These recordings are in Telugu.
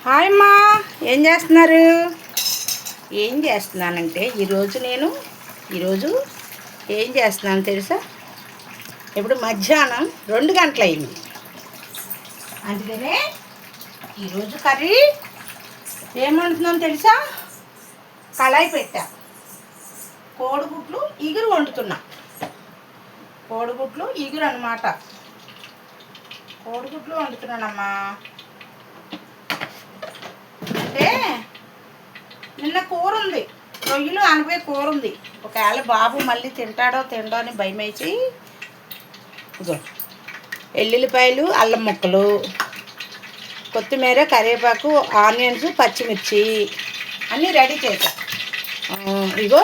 హాయ్ అమ్మా, ఏం చేస్తున్నారు? ఏం చేస్తున్నానంటే ఈరోజు ఏం చేస్తున్నాను తెలుసా? ఇప్పుడు మధ్యాహ్నం 2 గంటలు అయింది. అందుకనే ఈరోజు కర్రీ ఏమంటున్నాను తెలుసా? కళాయి పెట్టా, కోడిగుడ్లు ఇగురు వండుతున్నా. కోడిగుడ్లు ఇగురు అనమాట. కోడిగుడ్లు వండుతున్నానమ్మా. అంటే నిన్న కూర ఉంది, రొయ్యలు ఆనపే కూర ఉంది. ఒకవేళ బాబు మళ్ళీ తింటాడో తిండో అని భయమేసి ఇదో ఎల్లుల్లిపాయలు, అల్లం ముక్కలు, కొత్తిమీర, కరివేపాకు, ఆనియన్స్, పచ్చిమిర్చి అన్నీ రెడీ చేశా. ఇగో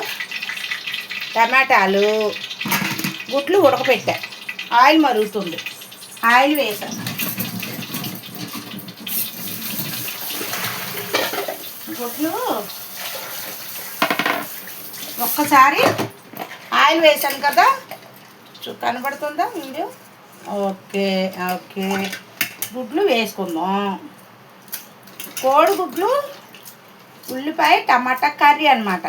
టమాటాలు, గుడ్లు ఉడకపెట్టా. ఆయిల్ మరుగుతుంది, ఆయిల్ వేసా. గుడ్లు ఒక్కసారి ఆయిల్ వేసాను కదా, కనబడుతుందా వీడియో? ఓకే ఓకే, గుడ్లు వేసుకుందాం. కోడిగుడ్లు ఉల్లిపాయ టమాటా కర్రీ అనమాట.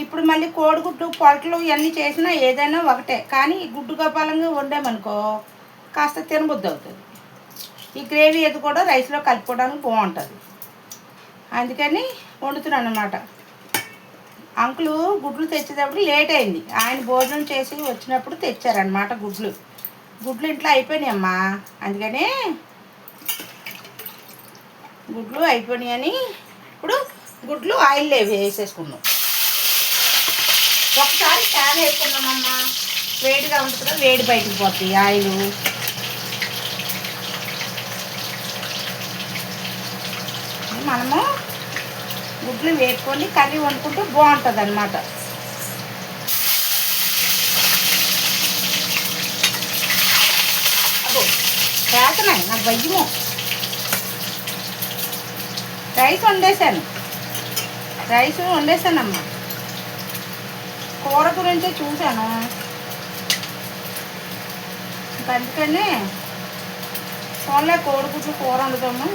ఇప్పుడు మళ్ళీ కోడిగుడ్లు పొలటలు ఇవన్నీ చేసినా ఏదైనా ఒకటే, కానీ గుడ్డు గోపాలంగా వండామనుకో కాస్త తినబుద్ధి అవుతుంది. ఈ గ్రేవీ అది కూడా రైస్లో కలుపుకోవడానికి బాగుంటుంది. అందుకని వండుతున్నాను అనమాట. అంకులు గుడ్లు తెచ్చేటప్పుడు లేట్ అయింది. ఆయన భోజనం చేసి వచ్చినప్పుడు తెచ్చారనమాట గుడ్లు. ఇంట్లో అయిపోయినాయమ్మా. అందుకని గుడ్లు అయిపోయినాయని ఇప్పుడు గుడ్లు ఆయిల్ వేసేసుకున్నాం. ఒకసారి ఫ్యాన్ వేసుకున్నామమ్మా. వేడిగా ఉంటుంది కదా, వేడి బయటకు పోతుంది ఆయిల్. మనము గుడ్లు వేసుకొని కర్రీ వండుకుంటే బాగుంటుంది అన్నమాట. అబ్బో వేస్తున్నాయి, నాకు భయము. రైస్ వండేసానమ్మా. కూర గురించే చూశాను, అందుకని ఫోన్లో కోడిగుడ్లు కూర వండుతాము.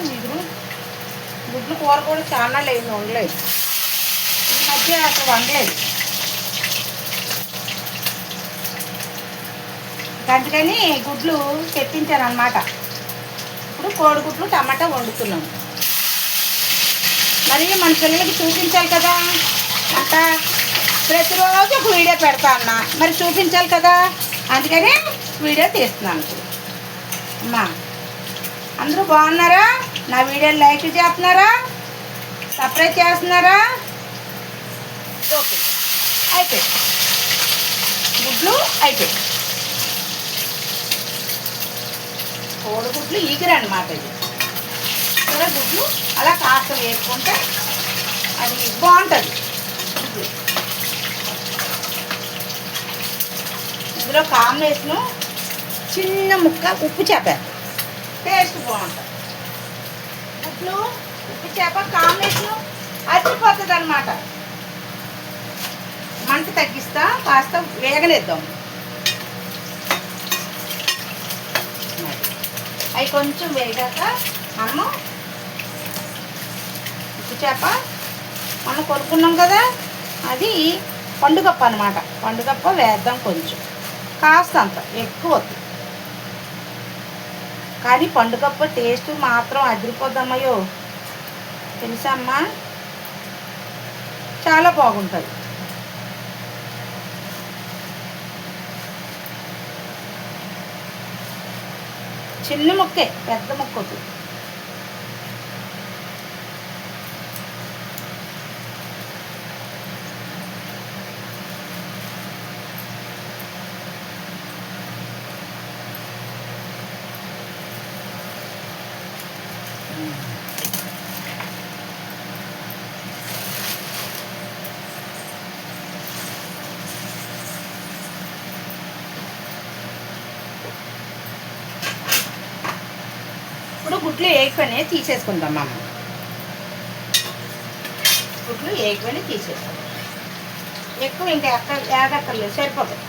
గుడ్లు కూర కూడా చాలా లేదు, వండలేదు. ఈ మధ్య అసలు వండలేదు. అందుకని గుడ్లు తెప్పించాను అనమాట. ఇప్పుడు కోడిగుడ్లు టమాటా వండుతున్నాను. మరి మన పిల్లలకి చూపించాలి కదా అంట. ప్రతిరోజు ఒక వీడియో పెడతా అన్నా, మరి చూపించాలి కదా, అందుకని వీడియో తీస్తున్నాను. ఇప్పుడు అమ్మా అందరూ బాగున్నారా? నా వీడియోని లైక్ చేస్తున్నారా? సబ్స్క్రైబ్ చేస్తున్నారా? ఓకే, అయిపోయి గుడ్లు అయిపోయి. కోడిగుడ్లు ఈగురు అనమాట. ఇది కూడా గుడ్లు అలా కాస్త వేసుకుంటే అది బాగుంటుంది. గుడ్లు ఇందులో కాంబినేషను చిన్న ముక్క ఉప్పు చేప టేస్ట్ బాగుంటుంది. గుడ్లు ఉప్పు చేప కాంబినేషను అచ్చిపోతుంది అనమాట. మంట తగ్గిస్తా, కాస్త వేగనిద్దాం. అవి కొంచెం వేగాక మనము ఉప్పు చేప మనం కొనుక్కున్నాం కదా, అది పండుగప్ప అనమాట. పండుగప్ప వేద్దాం కొంచెం, కాస్త అంత ఎక్కువ వద్దు. కానీ పండుగప్ప టేస్ట్ మాత్రం అదిరిపోద్దమ్మయ్యో, తెలుసా అమ్మా, చాలా బాగుంటుంది. చిన్న ముక్కే, పెద్ద ముక్క వద్దు. ఇప్పుడు గుడ్లు ఏగిపోయినాయి, తీసేసుకుందాం అమ్మ. గుడ్లు ఏగిపోయినాయి, తీసేసుకుందాం. ఎక్కువ ఇంకా ఏగక్కర్లేదు, సరిపోతుంది.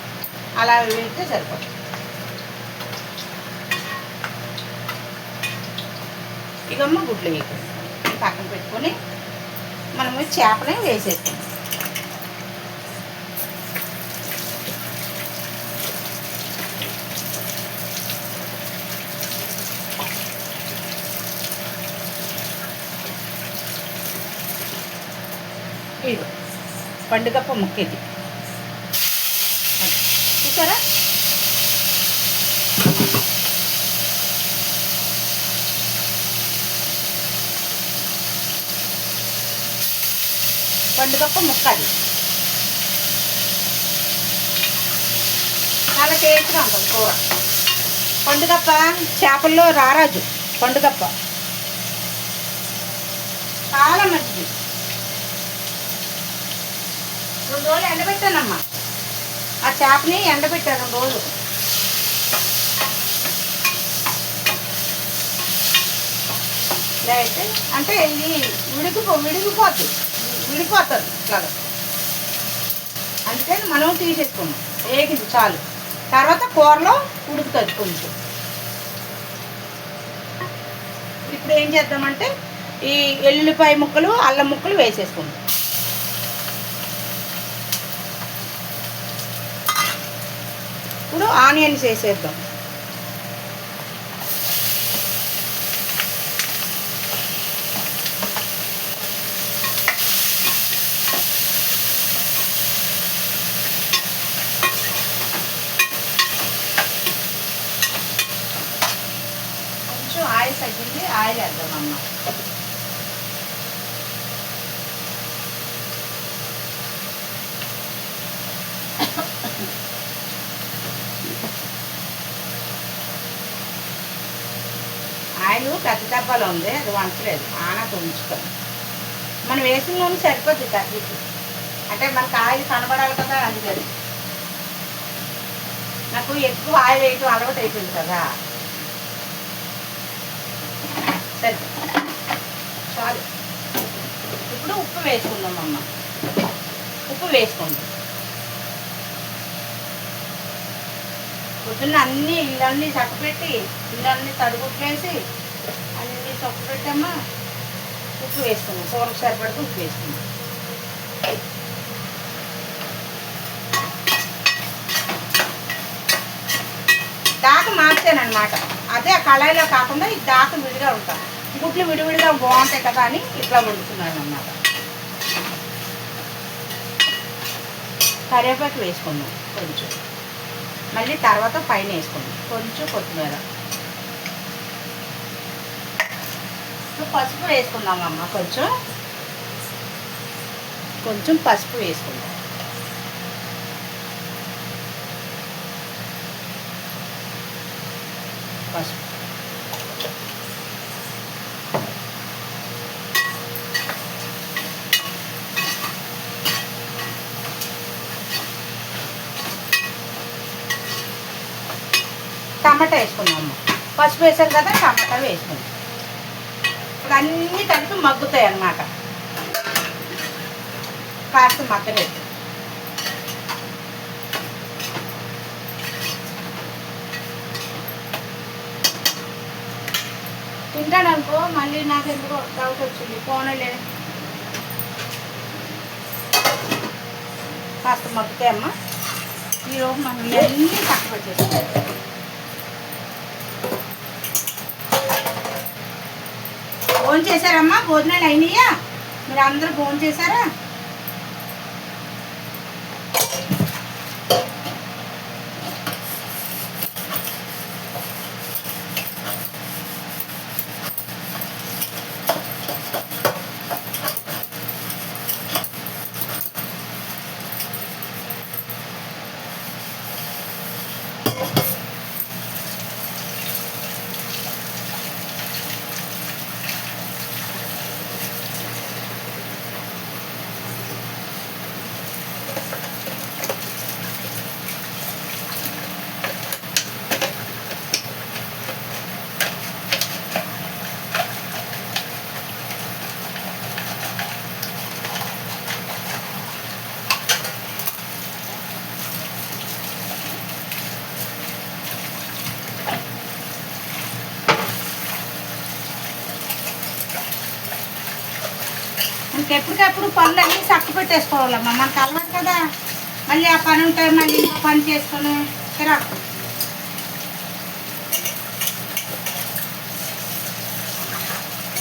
అలా వేస్తే సరిపోతుంది. ఇగమ్మ గుడ్లు వేసేసి పక్కన పెట్టుకొని మనము చేపని వేసేస్తాం. ఇది పండుగప్ప ముక్క ఇది చూసారా. పండుగప్ప ముక్క అది చాలా టేస్ట్గా ఉంటుంది కూర. పండుగప్ప చేపల్లో రారాజు. పండుగప్ప చాలా మంచిది. 2 రోజులు ఎండబెట్టానమ్మా. ఆ చేపని ఎండబెట్టాను 2 రోజులు. అయితే అంటే ఇది విడిగిపోతుంది ఇట్లాగా. అందుకని మనం తీసేసుకున్నాం. ఏగింది చాలు. తర్వాత కూరలో ఉడుకుతుంది కొంచెం. ఇప్పుడు ఏం చేద్దామంటే ఈ ఎల్లుల్లిపాయ ముక్కలు అల్లం ముక్కలు వేసేసుకుందాం. ఇప్పుడు ఆనియన్స్ వేసేద్దాం. కొంచెం ఆయిల్ తగ్గింది, ఆయిల్ వేద్దాం అమ్మ. ఆయిల్ పెద్ద డబ్బాలో ఉంది, అది వంచలేదు. ఆనకు ఉంచుతాం. మనం వేసిన నూనె సరిపోద్ది కర్రీకి. అంటే మనకు ఆయిల్ కనబడాలి కదా, అందుకని. నాకు ఎక్కువ ఆయిల్ వేయటం అలవాటు అయిపోయింది కదా. సరే చాలు. ఇప్పుడు ఉప్పు వేసుకుందాం అమ్మ. ఉప్పు వేసుకుందాం. పొద్దున్న ఇళ్ళన్నీ చక్కపెట్టి ఇళ్ళన్నీ తడుగుట్లేసి అన్నీ చక్కపెట్టమ్మా. ఉప్పు వేసుకున్నాం. కూరకు సరిపడితే ఉప్పు వేసుకున్నాం. దాక మార్చానమాట. అదే ఆ కళాయిలో కాకుండా ఈ దాక విడిగా ఉంటాం. గుడ్లు విడివిడిగా బాగుంటాయి కదా అని ఇట్లా వండుతున్నాను అన్నమాట. కరివేపాకు వేసుకున్నాం కొంచెం. మళ్ళీ తర్వాత పైన వేసుకున్నాం కొంచెం కొత్తిమీర. పసుపు వేసుకుందామమ్మ. కొంచెం పసుపు వేసుకుందాం. పసుపు టమాటా వేసుకున్నాము. పసుపు వేసారు కదా, టమాటా వేసుకున్నాం. ఇప్పుడు అన్నీ కలిపి మగ్గుతాయి అన్నమాట. కాస్త మగ్గలేదు. తింటాడనుకో మళ్ళీ నాకు ఎందుకో డౌట్ వచ్చింది. పోనలే కాస్త మగ్గుతాయమ్మా. ఈరోజు మనం ఇవన్నీ పక్క పెట్టేస్తాం. భోజనం చేశారమ్మా? భోజనాలు అయినాయా? మీరు అందరూ భోజనం చేశారా? ఇంకెప్పటికప్పుడు పనులు అన్నీ చక్క పెట్టేసుకోవాలమ్మా, మనకు అలవాటు కదా. మళ్ళీ ఆ పని ఉంటే మళ్ళీ ఇంకో పని చేసుకొని చిరాకు.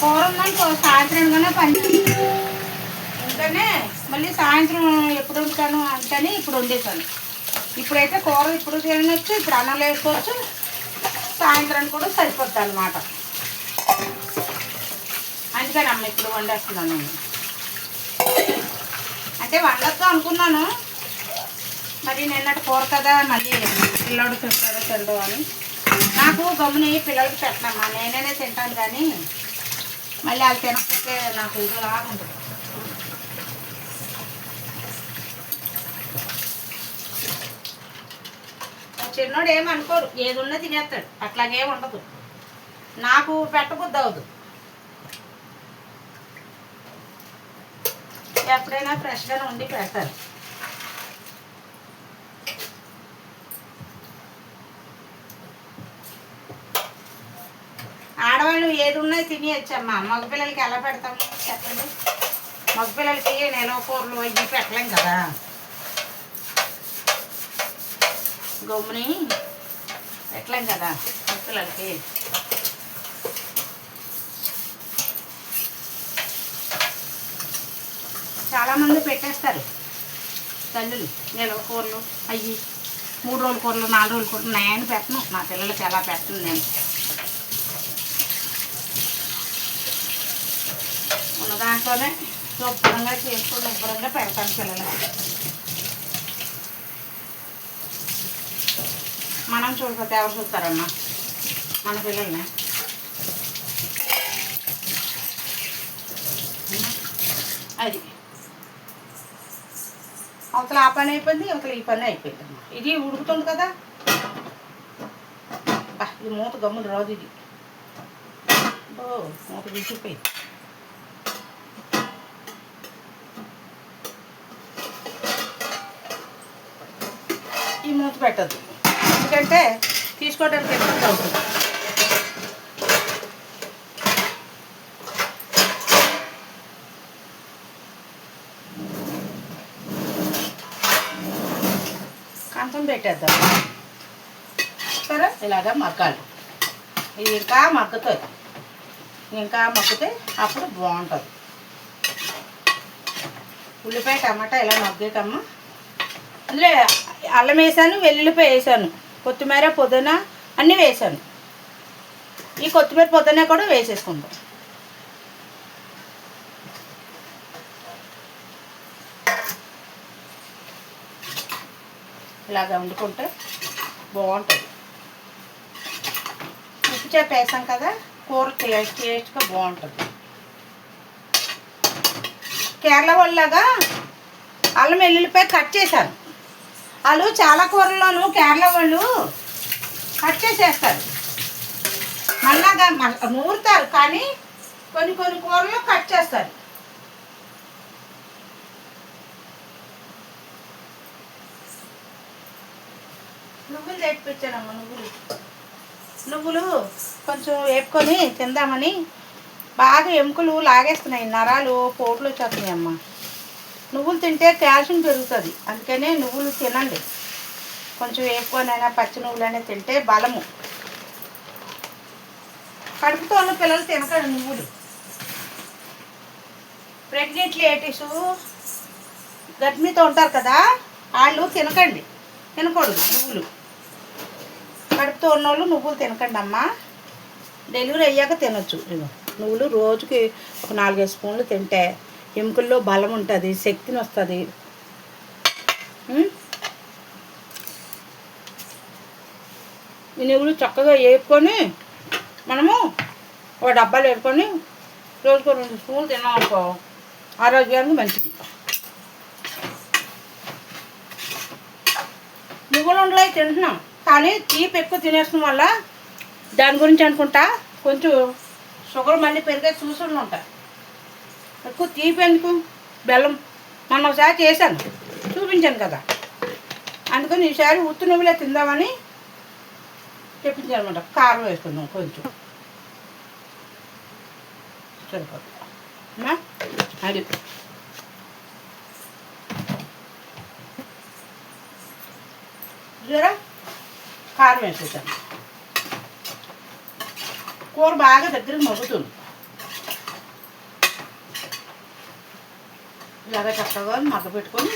కూర ఉందనుకో సాయంత్రం కన్నా పని అందుకనే మళ్ళీ సాయంత్రం ఎప్పుడు వండుతాను అంటేనే ఇప్పుడు వండేసాను. ఇప్పుడైతే కూర ఇప్పుడు తినచ్చు, ఇప్పుడు అన్నం వేసుకోవచ్చు, సాయంత్రానికి కూడా సరిపోద్ది అన్నమాట. అందుకని అమ్మ ఇప్పుడు వండేస్తున్నాను నేను. అంటే వండొద్దు అనుకున్నాను, మరి నిన్నటి కూర కదా, మళ్ళీ పిల్లడు తింటాడో తిండో అని. నాకు గమ్ముని పిల్లలకి పెట్టనమ్మా, నేనే తింటాను, కానీ మళ్ళీ వాళ్ళు తినకపోతే నాకు ఇది లాగుంటుంది. చిన్నోడు ఏమనుకోరు, ఏది ఉన్నా తినేస్తాడు, అట్లాగేం ఉండదు. నాకు పెట్టబుద్ధి అవ్వదు. ఎప్పుడైనా ఫ్రెష్గానే ఉండి పెడతారు. ఆడవాళ్ళు ఏది ఉన్నా తినేయచ్చమ్మా, మగపిల్లలకి ఎలా పెడతాము చెప్పండి. మగపిల్లలకి నెల కూరలు అవి పెట్టలేం కదా. గమ్ముని పెట్టలేం కదా మగపిల్లలకి. చాలామంది పెట్టేస్తారు తల్లులు నిల్వ కూరలు, అవి 3 రోజుల కూరలు, 4 రోజుల కూరలు. నేను పెట్టను, నా పిల్లలకి ఎలా పెట్టను. నేను ఉన్న దాంట్లోనే శుభ్రంగా చేసుకుని శుభ్రంగా పెడతాను పిల్లలకి. మనం చూడకపోతే ఎవరు చూస్తారమ్మా మన పిల్లల్ని. అది అవతల ఆ పని అయిపోయింది, అవతల ఈ పని అయిపోయింది అమ్మా. ఇది ఉడుకుతుంది కదా, ఇది మూత గమ్ములు రాదు. ఇది మూత విసిపోయింది. ఈ మూత పెట్టద్దు, ఎందుకంటే తీసుకోవడానికి ఇబ్బంది అవుతుంది. కంచం పెట్టేద్దాం సరే. ఇలాగా మగ్గాలి, ఇది ఇంకా మగ్గుతుంది. ఇంకా మగ్గితే అప్పుడు బాగుంటుంది. ఉల్లిపాయ టమాటా ఇలా మగ్గాకమ్మా. అందులో అల్లం వేసాను, వెల్లుల్లిపాయ వేసాను, కొత్తిమీర పుదీనా అన్నీ వేసాను. ఈ కొత్తిమీర పుదీనా కూడా వేసేసుకుంటాం. ఇలాగ వండుకుంటే బాగుంటుంది. ఉప్పు చేప వేసాం కదా, కూర టేస్ట్గా బాగుంటుంది. కేరళ వాళ్ళలాగా అల్లం వెల్లుల్లిపాయ కట్ చేశాను. వాళ్ళు చాలా కూరల్లోనూ కేరళ వాళ్ళు కట్ చేసేస్తారు, మళ్ళాగా నూరుతారు, కానీ కొన్ని కూరల్లో కట్ చేస్తారు. నువ్వులు తెప్పించానమ్మా. నువ్వులు కొంచెం వేపుకొని తిందామని. బాగా ఎముకలు లాగేస్తున్నాయి, నరాలు పోట్లు వచ్చేస్తున్నాయి అమ్మ. నువ్వులు తింటే కాల్షియం పెరుగుతుంది, అందుకనే నువ్వులు తినండి. కొంచెం వేపుకొనైనా పచ్చి నువ్వులైనా తింటే బలము. కడుపుతో ఉన్న పిల్లలు తినకండి నువ్వులు. ప్రెగ్నెంట్ లేడీసు గర్భిణీతో ఉంటారు కదా, వాళ్ళు తినకూడదు నువ్వులు. కడుపుతో ఉన్నోళ్ళు నువ్వులు తినకండి అమ్మా. డెలివరీ అయ్యాక తినొచ్చు. నువ్వులు రోజుకి ఒక 4-5 స్పూన్లు తింటే ఎముకల్లో బలం ఉంటుంది, శక్తిని వస్తుంది. ఈ నువ్వులు చక్కగా వేపుకొని మనము ఒక డబ్బాలు వేసుకొని రోజుకో 2 స్పూన్లు తిన్నాం అనుకో, ఆరోగ్యానికి మంచిది. నువ్వులు ఉండలే తింటున్నాం, కానీ తీపి ఎక్కువ తినేసిన వల్ల దాని గురించి అనుకుంటా కొంచెం షుగర్ మళ్ళీ పెరిగే సూచనలు ఉంటాయి. ఎక్కువ తీపి ఎందుకు, బెల్లం మొన్న ఒకసారి చేశాను, చూపించాను కదా, అందుకని ఈసారి ఉత్తి నువ్వులే తిందామని చెప్పించానమాట. కారం వేసుకుందాం కొంచెం, సరిపోతుంది. అది జరా కారం వేసేసాను. కూర బాగా దగ్గరికి మగ్గుతుంది. ఇలాగ చక్కగా మగ్గ పెట్టుకొని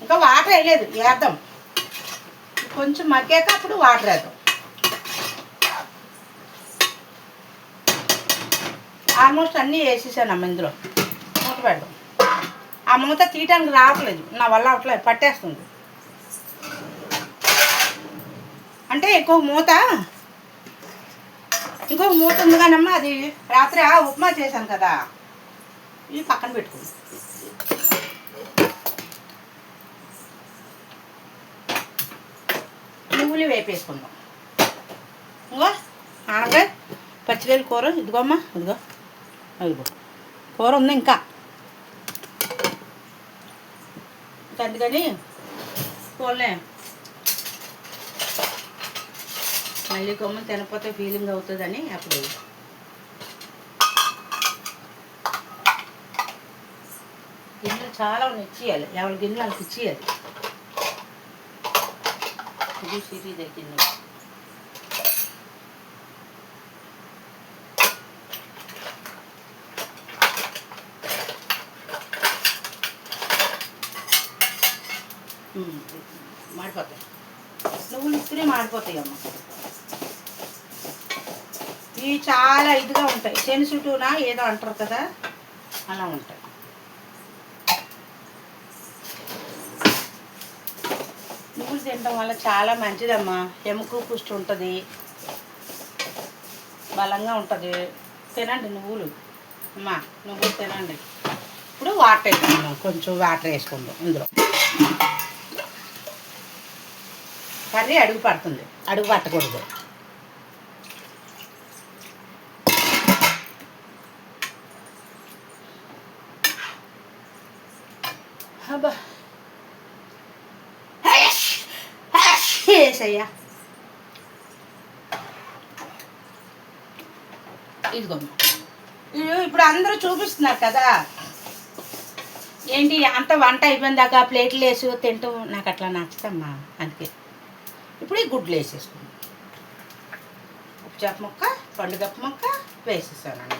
ఇంకా వాటర్ వేయలేదు, వేద్దాం. కొంచెం మగ్గాక అప్పుడు వాటర్ వేద్దాం. ఆల్మోస్ట్ అన్నీ వేసేసాను ఇందులో. మూత పెడదాం. ఆ మూత తీయటానికి రావట్లేదు, నా వల్ల అవట్లేదు, పట్టేస్తుంది. అంటే ఇంకొక మూత ఉంది కానమ్మా, అది రాత్రి ఉప్మా చేశాను కదా, ఇవి పక్కన పెట్టుకుంది. నువ్వులు వేపేసుకుందాం. ఇంకో ఆనకాయ పచ్చిరొయ్యల కూర ఇదిగో అమ్మా, ఇదిగో కూర ఉంది ఇంకా. అందుకని పోలే మళ్ళీ కొమ్మని తినకపోతే ఫీలింగ్ అవుతుందని అప్పుడు గిన్నెలు చాలా ఇచ్చేయాలి, ఎవరి గిన్నెలు వాళ్ళకి ఇచ్చేయాలి. ఇది సిరీస్ గిన్నె. మాడిపోతాయి నువ్వులు, ఇప్పుడే మాడిపోతాయి అమ్మ. ఇవి చాలా ఇదిగా ఉంటాయి, సెన్సిటివ్నా ఏదో అంటారు కదా, అలా ఉంటాయి. నువ్వులు తినడం వల్ల చాలా మంచిదమ్మా, ఎముక పుష్టి ఉంటుంది, బలంగా ఉంటుంది. తినండి నువ్వులు అమ్మా, నువ్వులు తినండి. ఇప్పుడు వాటర్ వేసుకుందాం, కొంచెం వాటర్ వేసుకుందాం. ఇందులో కర్రీ అడుగు పడుతుంది, అడుగు పట్టకూడదు. అబ్బా వేసయ్యా, ఇదిగో ఇప్పుడు అందరూ చూపిస్తున్నారు కదా, ఏంటి అంత వంట అయిపోయిందాక ప్లేట్లు వేసి తింటూ నాకు అట్లా నచ్చదమ్మా. అందుకే ఇప్పుడు ఈ గుడ్లు వేసేసుకుందాం. ఉప్పుచేప ముక్క, పండుగప్ప ముక్క వేసేసాను.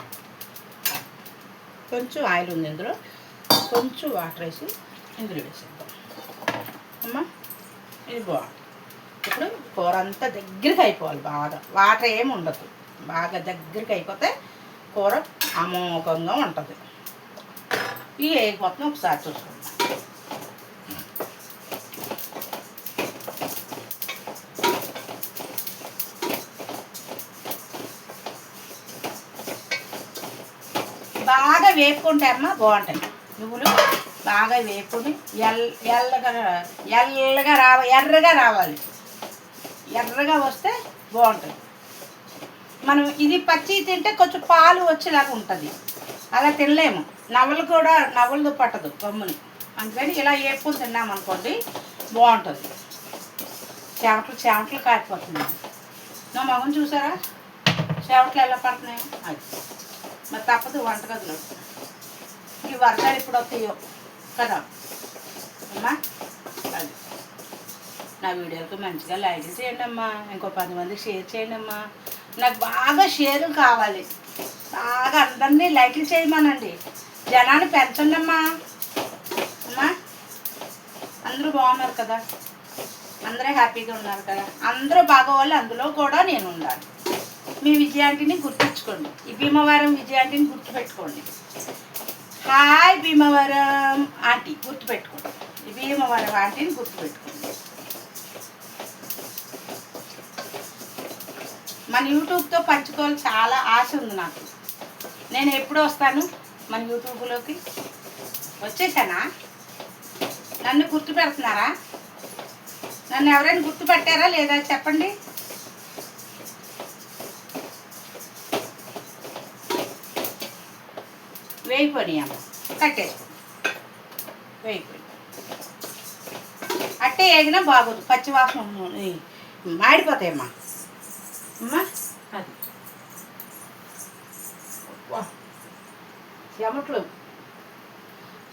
కొంచెం ఆయిల్ ఉంది ఇందులో, కొంచెం వాటర్ వేసి ఇందులో వేసేద్దాం అమ్మా. ఇది బాగుంది. ఇప్పుడు కూర అంతా దగ్గరికి అయిపోవాలి, బాగా వాటర్ ఏమి ఉండదు, బాగా దగ్గరికి అయిపోతే కూర అమోఘంగా ఉంటుంది. ఇవి వేగిపోతున్నాం, ఒకసారి చూసుకుందాం. బాగా వేపుకుంటే అమ్మ బాగుంటాయి నువ్వులు. బాగా వేపుకొని ఎర్రగా రావాలి. ఎర్రగా వస్తే బాగుంటుంది. మనం ఇది పచ్చి తింటే కొంచెం పాలు వచ్చేలాగా ఉంటుంది, అలా తినలేము. నవ్వలు పట్టదు గమ్ముని. అందుకని ఇలా వేపుకొని తిన్నామనుకోండి బాగుంటుంది. చెమటలు కారిపోతున్నాయి. నా మగం చూసారా చెమటలు ఎలా పడుతున్నాయో. అది మరి తప్పదు వంటగదిలో. ఈ వర్షాలు ఇప్పుడు వస్తాయో కదా అమ్మా. అది నా వీడియోకి మంచిగా లైక్ చేయండి అమ్మా, ఇంకో 10 మందికి షేర్ చేయండి అమ్మా. నాకు బాగా షేర్లు కావాలి, బాగా అందరినీ లైక్లు చేయమనండి. జనాన్ని పెంచండి అమ్మా. అమ్మా అందరూ బాగున్నారు కదా, అందరూ హ్యాపీగా ఉన్నారు కదా, అందరూ బాగోవాలి. అందులో కూడా నేను ఉండాలి. మీ విజయాంటిని గుర్తుంచుకోండి, ఈ భీమవరం విజయాంటిని గుర్తుపెట్టుకోండి. హాయ్ భీమవరం ఆంటీ గుర్తుపెట్టుకోండి, ఈ భీమవరం ఆంటీని గుర్తుపెట్టుకోండి. మన యూట్యూబ్తో పంచుకోవాలి చాలా ఆశ ఉంది నాకు. నేను ఎప్పుడు వస్తాను మన యూట్యూబ్లోకి? వచ్చేసానా? నన్ను గుర్తుపెడుతున్నారా? నన్ను ఎవరైనా గుర్తుపెట్టారా లేదా చెప్పండి. వేయిపోయి అమ్మ, కట్టేసుకో. వేయిపోయి అట్టే ఏగినా బాగోదు, పచ్చివాసన మాడిపోతాయమ్మా. అమ్మా అది చెమట్లు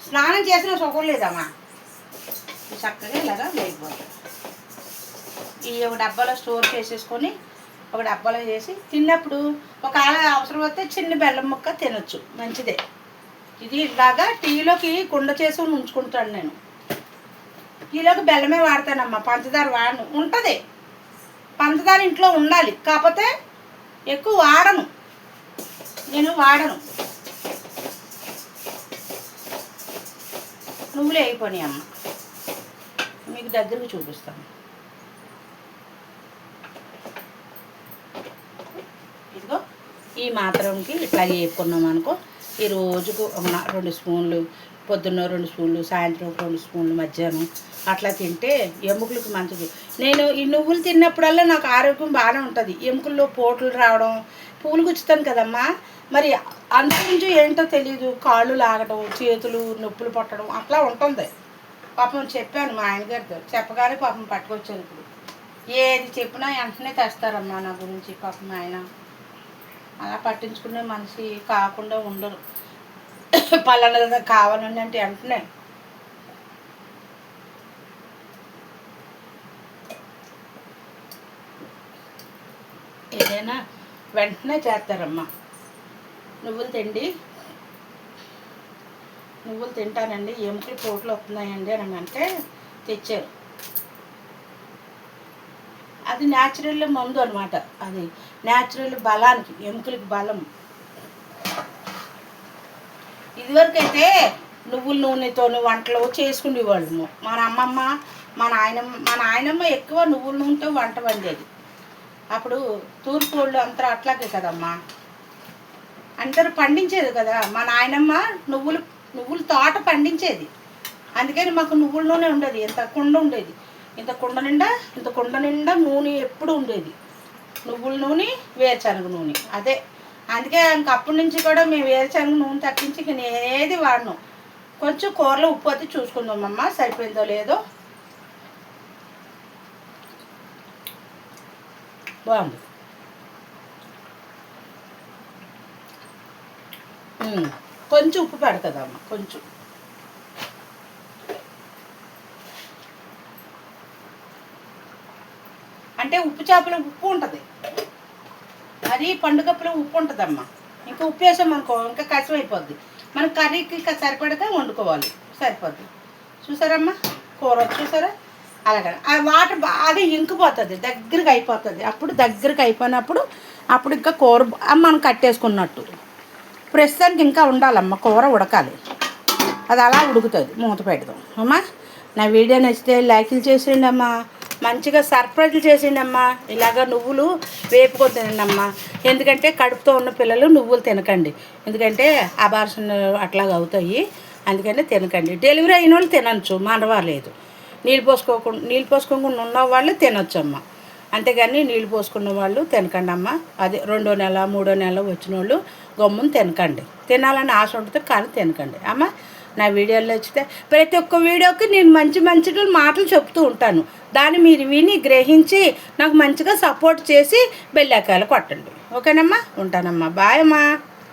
స్నానం చేసినా సుఖం లేదమ్మా. చక్కగా ఇలాగా వేగిపోతాయి. ఈ ఒక డబ్బాలో స్టోర్ చేసేసుకొని ఒక డబ్బాలో చేసి తిన్నప్పుడు ఒక అవసరం వస్తే చిన్న బెల్లం ముక్క తినొచ్చు, మంచిదే. ఇది ఇలాగా టీలోకి కుండ చేసి ఉంచుకుంటాను నేను. టీలోకి బెల్లమే వాడతానమ్మా, పంచదార వాడను. ఉంటుంది పంచదార ఇంట్లో ఉండాలి, కాకపోతే ఎక్కువ వాడను, నేను వాడను. నువ్వులు అయిపోయినాయి అమ్మ, మీకు దగ్గరకు చూపిస్తాను. ఇదిగో ఈ మాత్రంకి ఇట్లా వేపుకున్నాం అనుకో, ఈ రోజుకు 2 స్పూన్లు, పొద్దున్న 2 స్పూన్లు, సాయంత్రం 2 స్పూన్లు, మధ్యాహ్నం అట్లా తింటే ఎముకలకు మంచిది. నేను ఈ నువ్వులు తిన్నప్పుడల్లా నాకు ఆరోగ్యం బాగానే ఉంటుంది. ఎముకల్లో పోట్లు రావడం, పూలు గుచ్చుతాను కదమ్మా, మరి అంతకుమించి ఏంటో తెలియదు, కాళ్ళు లాగడం, చేతులు నొప్పులు పట్టడం అట్లా ఉంటుంది. పాపం చెప్పాను మా ఆయనగారితో, చెప్పగానే పాపం పట్టుకొచ్చాను. ఇప్పుడు ఏది చెప్పినా వెంటనే తెస్తారమ్మా నా గురించి. పాపం ఆయన అలా పట్టించుకునే మనిషి కాకుండా ఉండరు. పలానా కావాలండి అంటే వెంటనే. ఏదైనా వెంటనే చేస్తారమ్మా. నువ్వులు తింటానండి, ఎముకలు పోట్లు వస్తున్నాయండి అని అంటే తెచ్చారు. అది న్యాచురల్ మందు అనమాట, అది న్యాచురల్ బలానికి, ఎముకలకి బలం. ఇదివరకైతే నువ్వుల నూనెతో వంటలు చేసుకునేవాళ్ళము. మన అమ్మమ్మ, మా నాయనమ్మ ఎక్కువ నువ్వుల నూనెతో వంట వండేది. అప్పుడు తూర్పు వాళ్ళు అంతా అట్లాగే కదమ్మా, అందరూ పండించేది కదా. మా నాయనమ్మ నువ్వుల తోట పండించేది, అందుకని మాకు నువ్వుల నూనె ఉండేది. ఇంత కుండ ఉండేది, ఇంత కుండ నిండా నూనె ఎప్పుడు ఉండేది. నువ్వుల నూనె, వేరుశనగ నూనె, అదే. అందుకే ఇంకప్పటి నుంచి కూడా మేము వేరుశనగ నూనె తప్పించి ఏది వాడను. కొంచెం కూరలో ఉప్పు అయితే చూసుకుందామమ్మ, సరిపోయిందో లేదో. బాగుంది. కొంచెం ఉప్పు పెడతాదమ్మ, కొంచెం. అంటే ఉప్పు చేపలో ఉప్పు ఉంటుంది, అది పండుగప్పులో ఉప్పు ఉంటుందమ్మా. ఇంకా ఉప్పు వేసామనుకో ఇంకా కష్టం అయిపోద్ది. మనం కర్రీకి సరిపడగా వండుకోవాలి, సరిపోద్ది. చూసారమ్మా కూర చూసారా, అలాగే ఆ వాటర్ బాగా ఇంకిపోతుంది, దగ్గరికి అయిపోతుంది. దగ్గరికి అయిపోయినప్పుడు ఇంకా కూర మనం కట్టేసుకున్నట్టు. ప్రస్తుతానికి ఇంకా ఉండాలమ్మ, కూర ఉడకాలి, అది అలా ఉడుకుతుంది. మూత పెడదాం అమ్మా. నా వీడియో నచ్చితే లైక్లు చేసేయండి అమ్మా, మంచిగా సర్ప్రైజ్లు చేసేయండి అమ్మా. ఇలాగ నువ్వులు వేపుకొని తినండి అమ్మా. ఎందుకంటే కడుపుతో ఉన్న పిల్లలు నువ్వులు తినకండి, ఎందుకంటే అబార్షన్ అట్లాగా అవుతాయి, అందుకని తినకండి. డెలివరీ అయిన వాళ్ళు తినచ్చు, మనవాలేదు. నీళ్ళు పోసుకోకుండా ఉన్న వాళ్ళు తినొచ్చు అమ్మ, అంతేగాని నీళ్ళు పోసుకున్న వాళ్ళు తినకండి అమ్మ. అది 2వ నెల 3వ నెల వచ్చిన వాళ్ళు గమ్మును తినకండి. తినాలని ఆశ ఉంటుంది కానీ తినకండి అమ్మ. నా వీడియోలో వచ్చితే ప్రతి ఒక్క వీడియోకి నేను మంచి మాటలు చెప్తూ ఉంటాను, దాన్ని మీరు విని గ్రహించి నాకు మంచిగా సపోర్ట్ చేసి బెల్ ఐకాన్ కొట్టండి. ఓకేనమ్మా, ఉంటానమ్మా, బాయ్ అమ్మా.